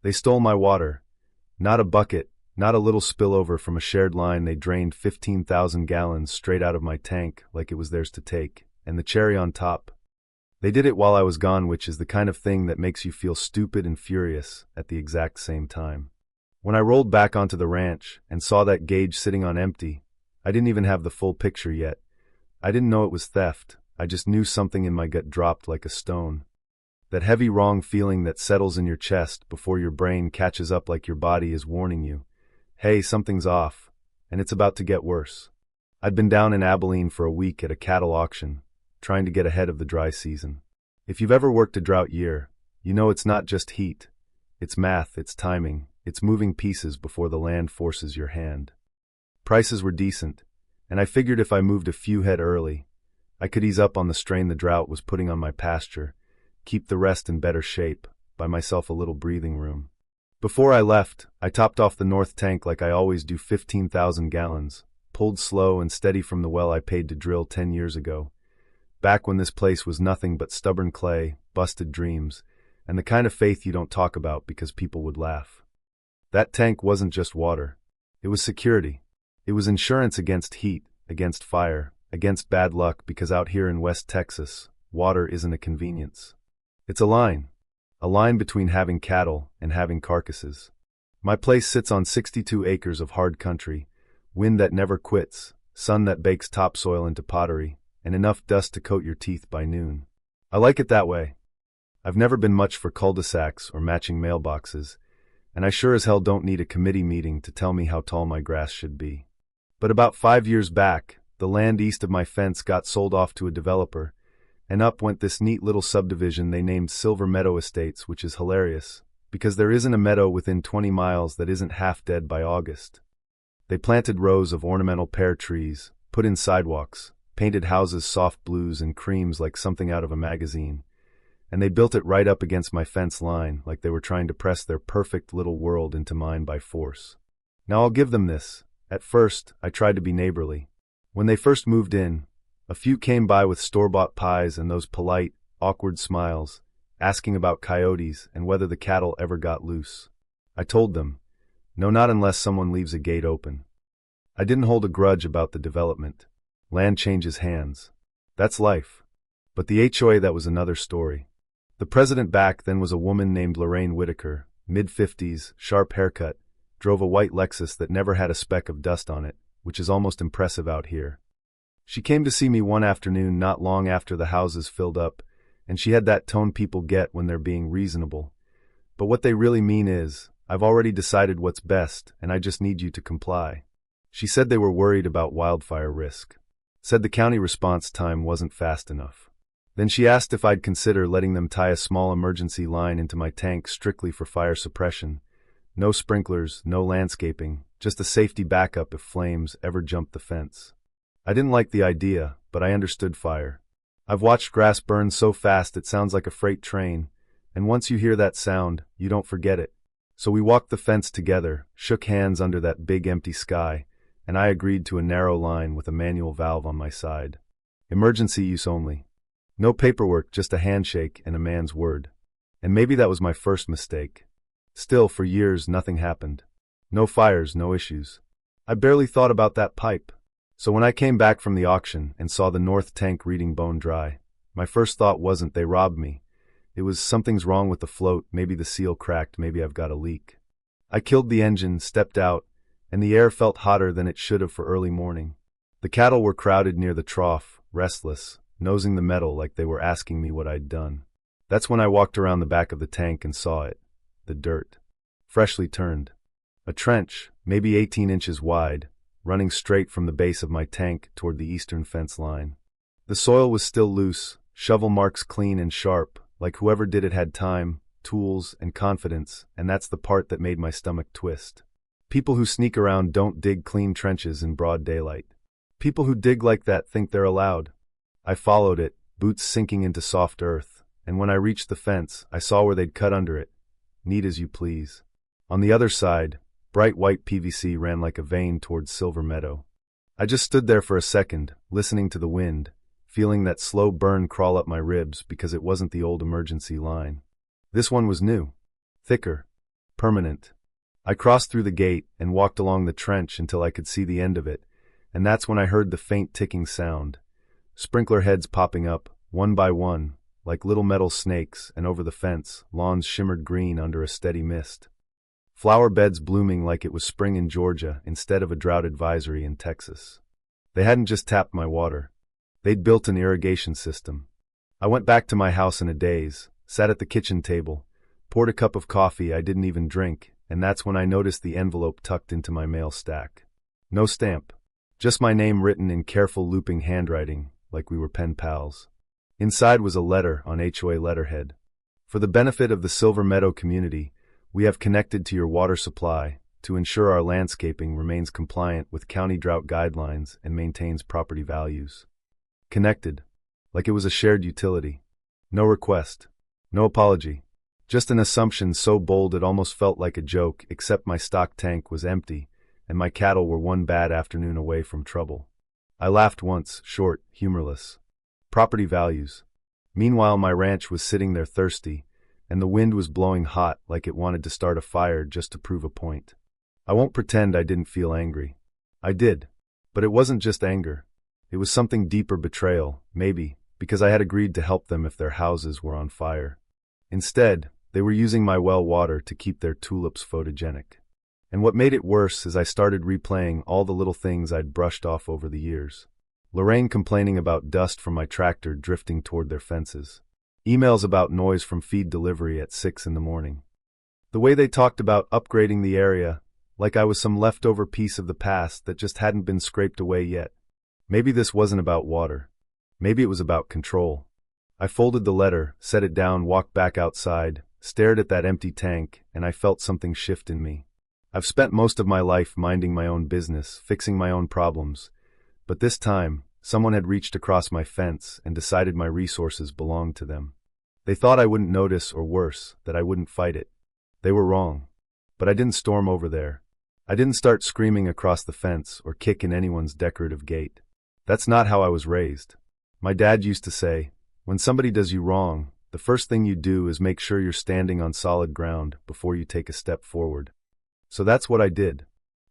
They stole my water. Not a bucket, not a little spillover from a shared line. They drained 15,000 gallons straight out of my tank like it was theirs to take. And the cherry on top, they did it while I was gone, which is the kind of thing that makes you feel stupid and furious at the exact same time. When I rolled back onto the ranch and saw that gauge sitting on empty, I didn't even have the full picture yet. I didn't know it was theft. I just knew something in my gut dropped like a stone. That heavy wrong feeling that settles in your chest before your brain catches up, like your body is warning you, hey, something's off, and it's about to get worse. I'd been down in Abilene for a week at a cattle auction, trying to get ahead of the dry season. If you've ever worked a drought year, you know it's not just heat. It's math, it's timing, it's moving pieces before the land forces your hand. Prices were decent, and I figured if I moved a few head early, I could ease up on the strain the drought was putting on my pasture, keep the rest in better shape, buy myself a little breathing room. Before I left, I topped off the north tank like I always do, 15,000 gallons, pulled slow and steady from the well I paid to drill 10 years ago, back when this place was nothing but stubborn clay, busted dreams, and the kind of faith you don't talk about because people would laugh. That tank wasn't just water. It was security. It was insurance against heat, against fire, against bad luck, because out here in West Texas, water isn't a convenience. It's a line between having cattle and having carcasses. My place sits on 62 acres of hard country, wind that never quits, sun that bakes topsoil into pottery, and enough dust to coat your teeth by noon. I like it that way. I've never been much for cul-de-sacs or matching mailboxes, and I sure as hell don't need a committee meeting to tell me how tall my grass should be. But about 5 years back, the land east of my fence got sold off to a developer, and up went this neat little subdivision they named Silver Meadow Estates, which is hilarious, because there isn't a meadow within 20 miles that isn't half dead by August. They planted rows of ornamental pear trees, put in sidewalks, painted houses soft blues and creams like something out of a magazine, and they built it right up against my fence line like they were trying to press their perfect little world into mine by force. Now I'll give them this. At first, I tried to be neighborly. When they first moved in, a few came by with store-bought pies and those polite, awkward smiles, asking about coyotes and whether the cattle ever got loose. I told them, no, not unless someone leaves a gate open. I didn't hold a grudge about the development. Land changes hands. That's life. But the HOA, that was another story. The president back then was a woman named Lorraine Whitaker, mid-50s, sharp haircut, drove a white Lexus that never had a speck of dust on it, which is almost impressive out here. She came to see me one afternoon not long after the houses filled up, and she had that tone people get when they're being reasonable. But what they really mean is, I've already decided what's best, and I just need you to comply. She said they were worried about wildfire risk. Said the county response time wasn't fast enough. Then she asked if I'd consider letting them tie a small emergency line into my tank strictly for fire suppression. No sprinklers, no landscaping, just a safety backup if flames ever jumped the fence. I didn't like the idea, but I understood fire. I've watched grass burn so fast it sounds like a freight train, and once you hear that sound, you don't forget it. So we walked the fence together, shook hands under that big empty sky, and I agreed to a narrow line with a manual valve on my side. Emergency use only. No paperwork, just a handshake and a man's word. And maybe that was my first mistake. Still, for years, nothing happened. No fires, no issues. I barely thought about that pipe. So when I came back from the auction and saw the north tank reading bone dry, my first thought wasn't they robbed me. It was something's wrong with the float, maybe the seal cracked, maybe I've got a leak. I killed the engine, stepped out, and the air felt hotter than it should have for early morning. The cattle were crowded near the trough, restless, nosing the metal like they were asking me what I'd done. That's when I walked around the back of the tank and saw it. The dirt. Freshly turned. A trench, maybe 18 inches wide, running straight from the base of my tank toward the eastern fence line. The soil was still loose, shovel marks clean and sharp, like whoever did it had time, tools, and confidence, and that's the part that made my stomach twist. People who sneak around don't dig clean trenches in broad daylight. People who dig like that think they're allowed. I followed it, boots sinking into soft earth, and when I reached the fence, I saw where they'd cut under it. Neat as you please. On the other side, bright white PVC ran like a vein towards Silver Meadow. I just stood there for a second, listening to the wind, feeling that slow burn crawl up my ribs because it wasn't the old emergency line. This one was new. Thicker. Permanent. I crossed through the gate and walked along the trench until I could see the end of it, and that's when I heard the faint ticking sound. Sprinkler heads popping up, one by one, like little metal snakes, and over the fence, lawns shimmered green under a steady mist. Flower beds blooming like it was spring in Georgia instead of a drought advisory in Texas. They hadn't just tapped my water. They'd built an irrigation system. I went back to my house in a daze, sat at the kitchen table, poured a cup of coffee I didn't even drink, and that's when I noticed the envelope tucked into my mail stack. No stamp. Just my name written in careful looping handwriting, like we were pen pals. Inside was a letter on HOA letterhead. For the benefit of the Silver Meadow community, we have connected to your water supply to ensure our landscaping remains compliant with county drought guidelines and maintains property values. Connected. Like it was a shared utility. No request. No apology. Just an assumption so bold it almost felt like a joke, except my stock tank was empty, and my cattle were one bad afternoon away from trouble. I laughed once, short, humorless. Property values. Meanwhile, my ranch was sitting there thirsty, and the wind was blowing hot like it wanted to start a fire just to prove a point. I won't pretend I didn't feel angry. I did. But it wasn't just anger. It was something deeper, betrayal, maybe, because I had agreed to help them if their houses were on fire. Instead, they were using my well water to keep their tulips photogenic. And what made it worse is I started replaying all the little things I'd brushed off over the years. Lorraine complaining about dust from my tractor drifting toward their fences. Emails about noise from feed delivery at 6 in the morning. The way they talked about upgrading the area, like I was some leftover piece of the past that just hadn't been scraped away yet. Maybe this wasn't about water. Maybe it was about control. I folded the letter, set it down, walked back outside, stared at that empty tank, and I felt something shift in me. I've spent most of my life minding my own business, fixing my own problems. But this time, someone had reached across my fence and decided my resources belonged to them. They thought I wouldn't notice, or worse, that I wouldn't fight it. They were wrong. But I didn't storm over there. I didn't start screaming across the fence or kick in anyone's decorative gate. That's not how I was raised. My dad used to say, when somebody does you wrong, the first thing you do is make sure you're standing on solid ground before you take a step forward. So that's what I did.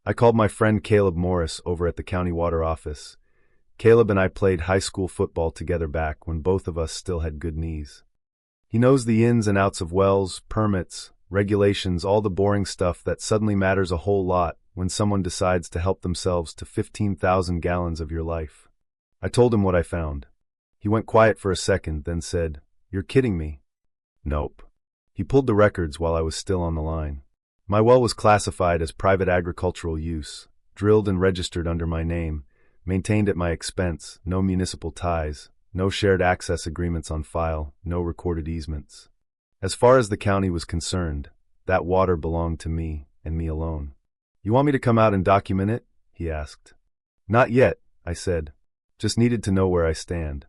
I called my friend Caleb Morris over at the county water office. Caleb and I played high school football together back when both of us still had good knees. He knows the ins and outs of wells, permits, regulations, all the boring stuff that suddenly matters a whole lot when someone decides to help themselves to 15,000 gallons of your life. I told him what I found. He went quiet for a second, then said, "You're kidding me." Nope. He pulled the records while I was still on the line. My well was classified as private agricultural use, drilled and registered under my name, maintained at my expense, no municipal ties, no shared access agreements on file, no recorded easements. As far as the county was concerned, that water belonged to me, and me alone. "You want me to come out and document it?" he asked. "Not yet," I said. "Just needed to know where I stand."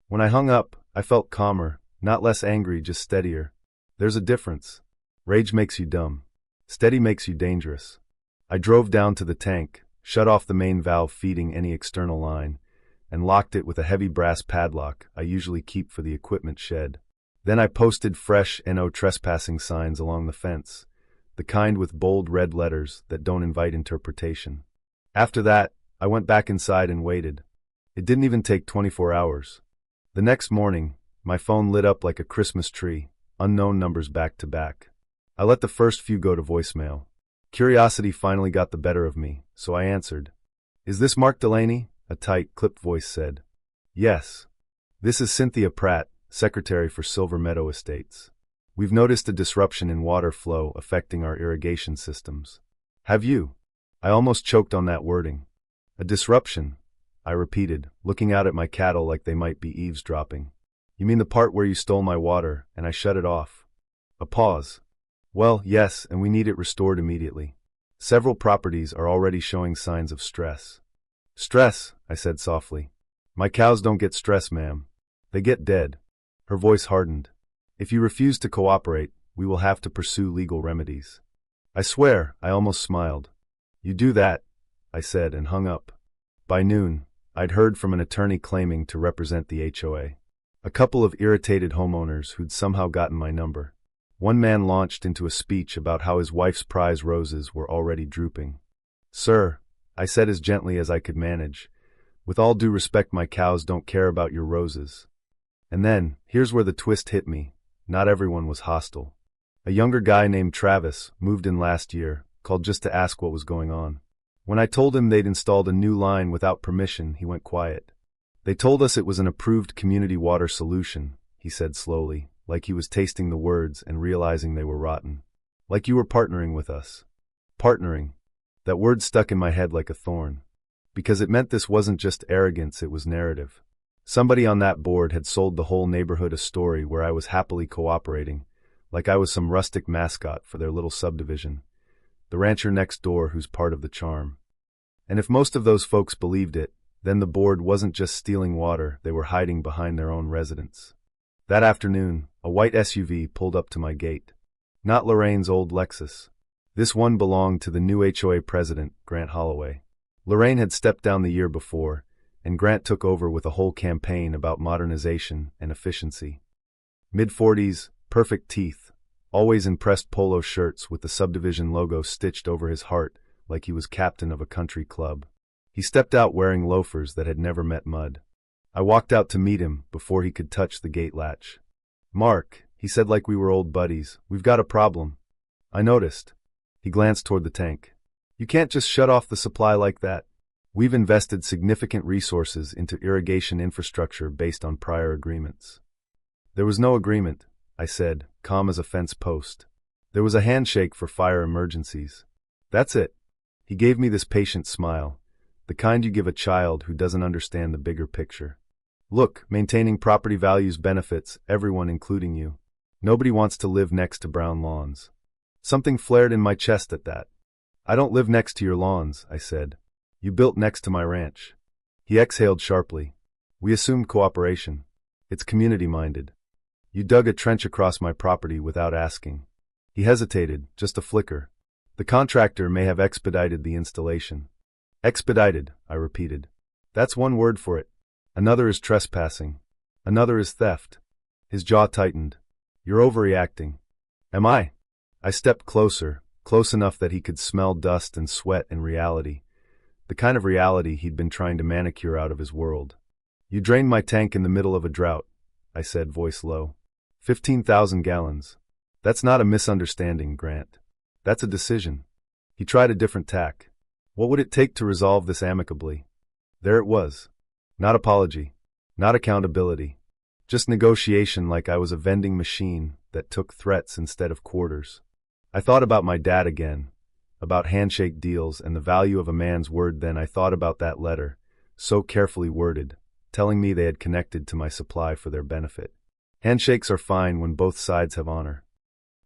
When I hung up, I felt calmer, not less angry, just steadier. There's a difference. Rage makes you dumb. Steady makes you dangerous. I drove down to the tank, shut off the main valve feeding any external line, and locked it with a heavy brass padlock I usually keep for the equipment shed. Then I posted fresh "No trespassing" signs along the fence, the kind with bold red letters that don't invite interpretation. After that, I went back inside and waited. It didn't even take 24 hours. The next morning, my phone lit up like a Christmas tree, unknown numbers back to back. I let the first few go to voicemail. Curiosity finally got the better of me, so I answered. "Is this Mark Delaney?" a tight, clipped voice said. "Yes. This is Cynthia Pratt, Secretary for Silver Meadow Estates. We've noticed a disruption in water flow affecting our irrigation systems." "Have you?" I almost choked on that wording. "A disruption," I repeated, looking out at my cattle like they might be eavesdropping. "You mean the part where you stole my water, and I shut it off?" A pause. "Well, yes, and we need it restored immediately. Several properties are already showing signs of stress." "Stress," I said softly. "My cows don't get stress, ma'am. They get dead." Her voice hardened. "If you refuse to cooperate, we will have to pursue legal remedies." "I swear," I almost smiled. "You do that," I said and hung up. By noon, I'd heard from an attorney claiming to represent the HOA. A couple of irritated homeowners who'd somehow gotten my number. One man launched into a speech about how his wife's prize roses were already drooping. "Sir," I said as gently as I could manage, "with all due respect, my cows don't care about your roses." And then, here's where the twist hit me. Not everyone was hostile. A younger guy named Travis, moved in last year, called just to ask what was going on. When I told him they'd installed a new line without permission, he went quiet. "They told us it was an approved community water solution," he said slowly, like he was tasting the words and realizing they were rotten. "Like you were partnering with us." Partnering. That word stuck in my head like a thorn. Because it meant this wasn't just arrogance, it was narrative. Somebody on that board had sold the whole neighborhood a story where I was happily cooperating, like I was some rustic mascot for their little subdivision, the rancher next door who's part of the charm. And if most of those folks believed it, then the board wasn't just stealing water, they were hiding behind their own residents. That afternoon, a white SUV pulled up to my gate. Not Lorraine's old Lexus. This one belonged to the new HOA president, Grant Holloway. Lorraine had stepped down the year before, and Grant took over with a whole campaign about modernization and efficiency. Mid-40s, perfect teeth, always in pressed polo shirts with the subdivision logo stitched over his heart like he was captain of a country club. He stepped out wearing loafers that had never met mud. I walked out to meet him before he could touch the gate latch. "Mark," he said like we were old buddies, "we've got a problem." I noticed. He glanced toward the tank. "You can't just shut off the supply like that. We've invested significant resources into irrigation infrastructure based on prior agreements." "There was no agreement," I said, calm as a fence post. "There was a handshake for fire emergencies." "That's it." He gave me this patient smile, the kind you give a child who doesn't understand the bigger picture. "Look, maintaining property values benefits everyone, including you. Nobody wants to live next to brown lawns." Something flared in my chest at that. "I don't live next to your lawns," I said. "You built next to my ranch." He exhaled sharply. "We assumed cooperation. It's community-minded. You dug a trench across my property without asking." He hesitated, just a flicker. "The contractor may have expedited the installation." "Expedited," I repeated. "That's one word for it. Another is trespassing. Another is theft." His jaw tightened. "You're overreacting." "Am I?" I stepped closer, close enough that he could smell dust and sweat and reality. The kind of reality he'd been trying to manicure out of his world. "You drained my tank in the middle of a drought," I said, voice low. 15,000 gallons. That's not a misunderstanding, Grant. That's a decision." He tried a different tack. "What would it take to resolve this amicably?" There it was. Not apology. Not accountability. Just negotiation, like I was a vending machine that took threats instead of quarters. I thought about my dad again, about handshake deals and the value of a man's word. Then I thought about that letter, so carefully worded, telling me they had connected to my supply for their benefit. Handshakes are fine when both sides have honor.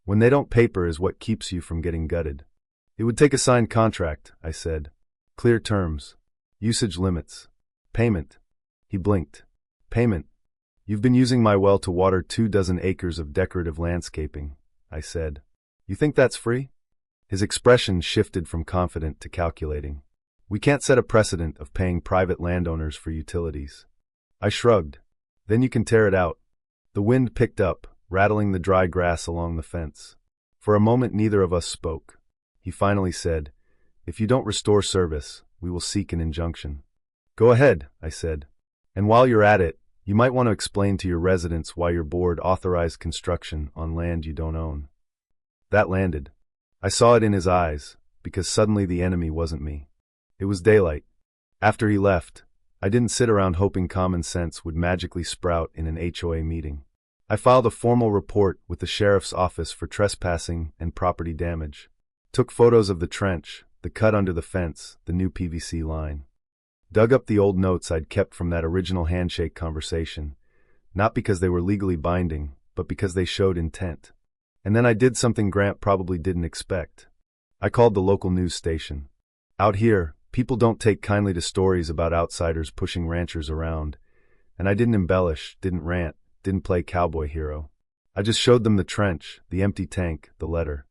When they don't, paper is what keeps you from getting gutted. "It would take a signed contract," I said. "Clear terms. Usage limits. Payment." He blinked. "Payment? You've been using my well to water 24 acres of decorative landscaping," I said. "You think that's free?" His expression shifted from confident to calculating. "We can't set a precedent of paying private landowners for utilities." I shrugged. "Then you can tear it out." The wind picked up, rattling the dry grass along the fence. For a moment neither of us spoke. He finally said, "If you don't restore service, we will seek an injunction." "Go ahead," I said. "And while you're at it, you might want to explain to your residents why your board authorized construction on land you don't own." That landed. I saw it in his eyes, because suddenly the enemy wasn't me. It was daylight. After he left, I didn't sit around hoping common sense would magically sprout in an HOA meeting. I filed a formal report with the sheriff's office for trespassing and property damage. Took photos of the trench, the cut under the fence, the new PVC line. Dug up the old notes I'd kept from that original handshake conversation, not because they were legally binding, but because they showed intent. And then I did something Grant probably didn't expect. I called the local news station. Out here, people don't take kindly to stories about outsiders pushing ranchers around, and I didn't embellish, didn't rant, didn't play cowboy hero. I just showed them the trench, the empty tank, the letter.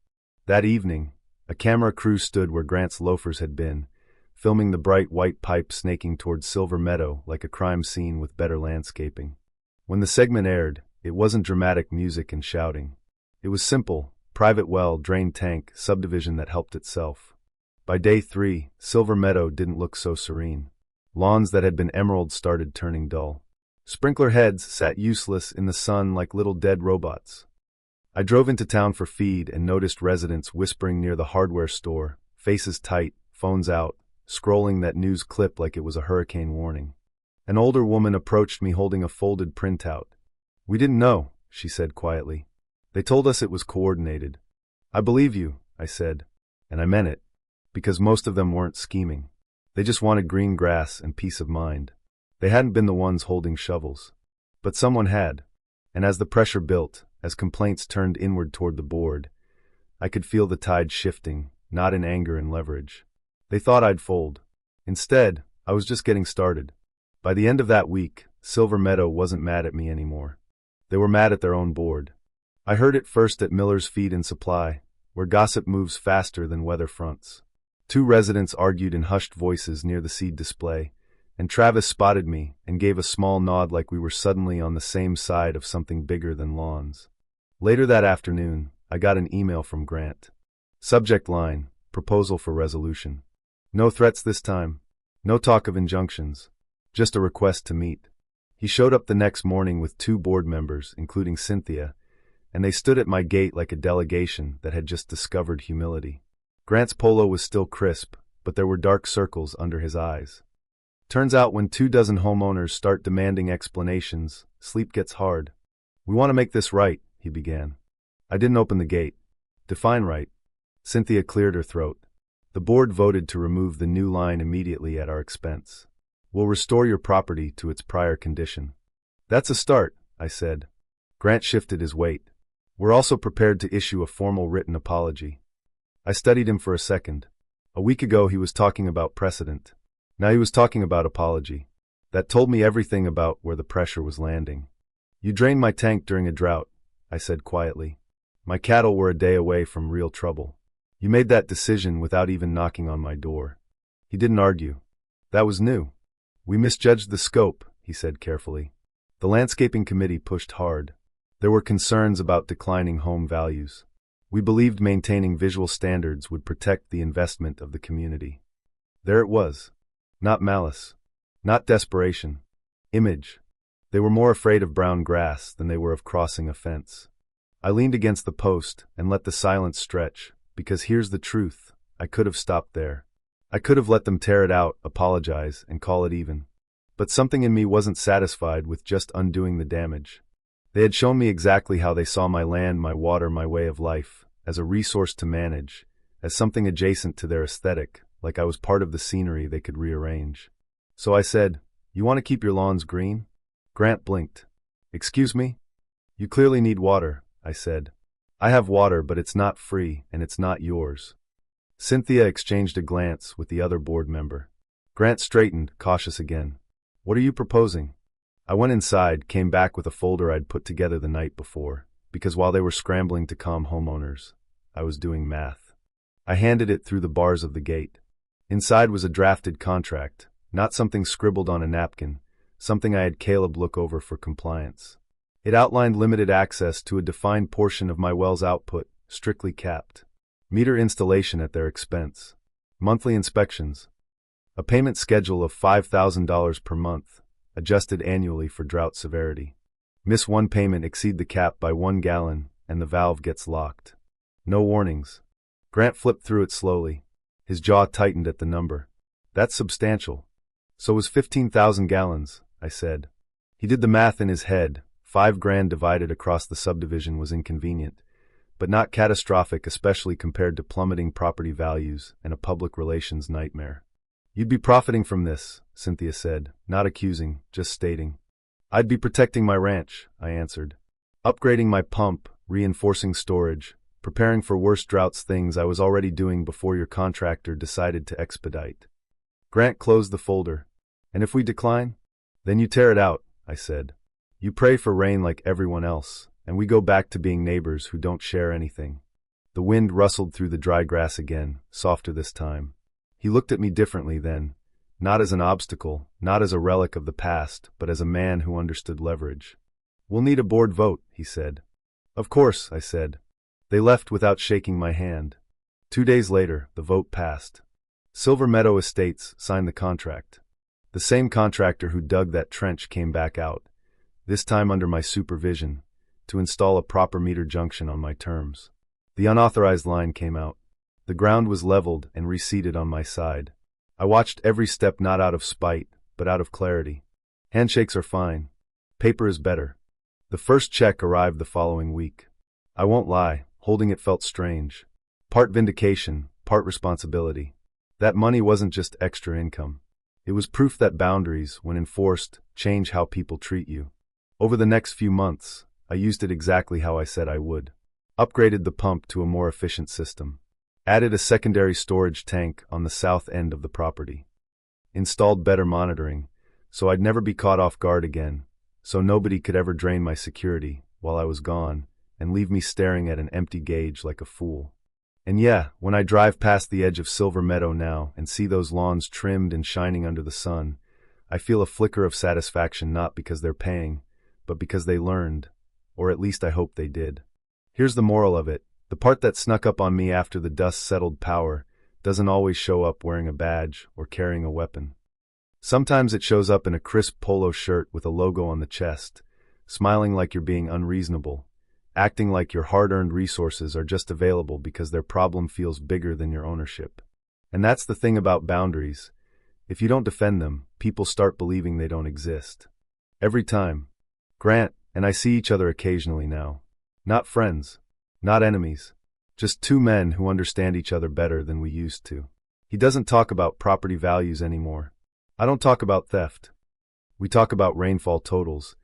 That evening, a camera crew stood where Grant's loafers had been, filming the bright white pipe snaking towards Silver Meadow like a crime scene with better landscaping. When the segment aired, it wasn't dramatic music and shouting. It was simple: private well, drained tank, subdivision that helped itself. By day 3, Silver Meadow didn't look so serene. Lawns that had been emerald started turning dull. Sprinkler heads sat useless in the sun like little dead robots. I drove into town for feed and noticed residents whispering near the hardware store, faces tight, phones out, scrolling that news clip like it was a hurricane warning. An older woman approached me holding a folded printout. "We didn't know," she said quietly. "They told us it was coordinated." "I believe you," I said, and I meant it, because most of them weren't scheming. They just wanted green grass and peace of mind. They hadn't been the ones holding shovels. But someone had, and as the pressure built, as complaints turned inward toward the board, I could feel the tide shifting, not in anger and leverage. They thought I'd fold. Instead, I was just getting started. By the end of that week, Silver Meadow wasn't mad at me anymore. They were mad at their own board. I heard it first at Miller's Feed and Supply, where gossip moves faster than weather fronts. 2 residents argued in hushed voices near the seed display, and Travis spotted me and gave a small nod like we were suddenly on the same side of something bigger than lawns. Later that afternoon, I got an email from Grant. Subject line: proposal for resolution. No threats this time. No talk of injunctions. Just a request to meet. He showed up the next morning with 2 board members, including Cynthia, and they stood at my gate like a delegation that had just discovered humility. Grant's polo was still crisp, but there were dark circles under his eyes. Turns out when 24 homeowners start demanding explanations, sleep gets hard. "We want to make this right," he began. I didn't open the gate. "Define right." Cynthia cleared her throat. "The board voted to remove the new line immediately at our expense. We'll restore your property to its prior condition." "That's a start," I said. Grant shifted his weight. "We're also prepared to issue a formal written apology." I studied him for a second. A week ago he was talking about precedent. Now he was talking about apology. That told me everything about where the pressure was landing. "You drained my tank during a drought," I said quietly. "My cattle were a day away from real trouble. You made that decision without even knocking on my door." He didn't argue. "That was new." "We misjudged the scope," he said carefully. "The landscaping committee pushed hard. There were concerns about declining home values. We believed maintaining visual standards would protect the investment of the community." There it was. Not malice. Not desperation. Image. They were more afraid of brown grass than they were of crossing a fence. I leaned against the post and let the silence stretch, because here's the truth: I could have stopped there. I could have let them tear it out, apologize, and call it even. But something in me wasn't satisfied with just undoing the damage. They had shown me exactly how they saw my land, my water, my way of life, as a resource to manage, as something adjacent to their aesthetic, like I was part of the scenery they could rearrange. So I said, "You want to keep your lawns green?" Grant blinked. "Excuse me?" "You clearly need water," I said. "I have water, but it's not free, and it's not yours." Cynthia exchanged a glance with the other board member. Grant straightened, cautious again. "What are you proposing?" I went inside, came back with a folder I'd put together the night before, because while they were scrambling to calm homeowners, I was doing math. I handed it through the bars of the gate. Inside was a drafted contract, not something scribbled on a napkin, something I had Caleb look over for compliance. It outlined limited access to a defined portion of my well's output, strictly capped. Meter installation at their expense. Monthly inspections. A payment schedule of $5,000 per month, adjusted annually for drought severity. Miss one payment, exceed the cap by 1 gallon, and the valve gets locked. No warnings. Grant flipped through it slowly. His jaw tightened at the number. "That's substantial." "So was 15,000 gallons, I said. He did the math in his head. $5,000 divided across the subdivision was inconvenient, but not catastrophic, especially compared to plummeting property values and a public relations nightmare. "You'd be profiting from this," Cynthia said, not accusing, just stating. "I'd be protecting my ranch," I answered. "Upgrading my pump, reinforcing storage, preparing for worse droughts, things I was already doing before your contractor decided to expedite." Grant closed the folder. "And if we decline?" "Then you tear it out," I said. "You pray for rain like everyone else, and we go back to being neighbors who don't share anything." The wind rustled through the dry grass again, softer this time. He looked at me differently then, not as an obstacle, not as a relic of the past, but as a man who understood leverage. "We'll need a board vote," he said. "Of course," I said. They left without shaking my hand. 2 days later, the vote passed. Silver Meadow Estates signed the contract. The same contractor who dug that trench came back out, this time under my supervision, to install a proper meter junction on my terms. The unauthorized line came out. The ground was leveled and reseeded on my side. I watched every step not out of spite, but out of clarity. Handshakes are fine. Paper is better. The first check arrived the following week. I won't lie, holding it felt strange. Part vindication, part responsibility. That money wasn't just extra income. It was proof that boundaries, when enforced, change how people treat you. Over the next few months, I used it exactly how I said I would. Upgraded the pump to a more efficient system. Added a secondary storage tank on the south end of the property. Installed better monitoring, so I'd never be caught off guard again, so nobody could ever drain my security while I was gone and leave me staring at an empty gauge like a fool. And yeah, when I drive past the edge of Silver Meadow now and see those lawns trimmed and shining under the sun, I feel a flicker of satisfaction not because they're paying, but because they learned, or at least I hope they did. Here's the moral of it. The part that snuck up on me after the dust settled power doesn't always show up wearing a badge or carrying a weapon. Sometimes it shows up in a crisp polo shirt with a logo on the chest, smiling like you're being unreasonable, acting like your hard-earned resources are just available because their problem feels bigger than your ownership. And that's the thing about boundaries. If you don't defend them, people start believing they don't exist. Every time. Grant and I see each other occasionally now. Not friends. Not enemies. Just two men who understand each other better than we used to. He doesn't talk about property values anymore. I don't talk about theft. We talk about rainfall totals.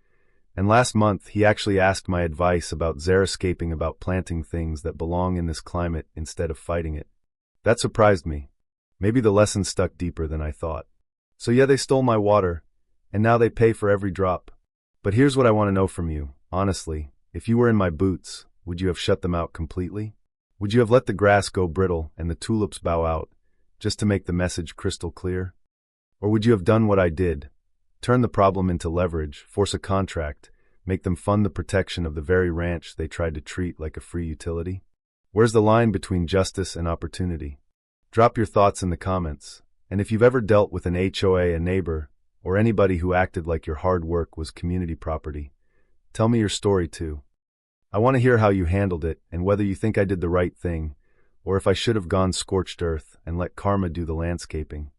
And last month, he actually asked my advice about xeriscaping, about planting things that belong in this climate instead of fighting it. That surprised me. Maybe the lesson stuck deeper than I thought. So yeah, they stole my water, and now they pay for every drop. But here's what I want to know from you, honestly. If you were in my boots, would you have shut them out completely? Would you have let the grass go brittle and the tulips bow out, just to make the message crystal clear? Or would you have done what I did? Turn the problem into leverage, force a contract, make them fund the protection of the very ranch they tried to treat like a free utility? Where's the line between justice and opportunity? Drop your thoughts in the comments, and if you've ever dealt with an HOA, a neighbor, or anybody who acted like your hard work was community property, tell me your story too. I want to hear how you handled it and whether you think I did the right thing, or if I should have gone scorched earth and let karma do the landscaping.